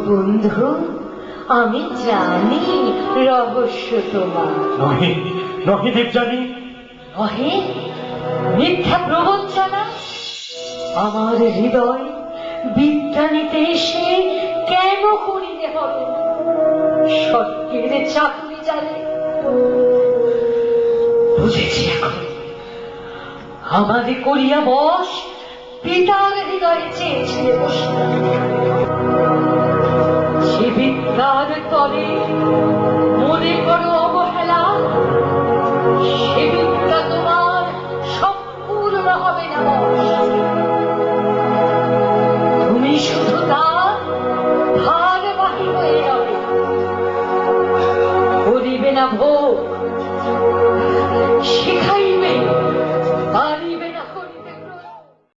বন্ধু, আমি জানি রহস্য তোমার। নহে নহে দেবযানী, নহে মিথ্যা প্রবঞ্চনা। আমার হৃদয় বিজ্ঞানীতে এসে কেন করিতে হবে স্বর্গের চাকরি জানে। বুঝেছি এখন, আমাদের করিয়া বস পিতার হৃদয়ে চেয়েছিলে বসে। সে বিদ্যার তলে মনে করো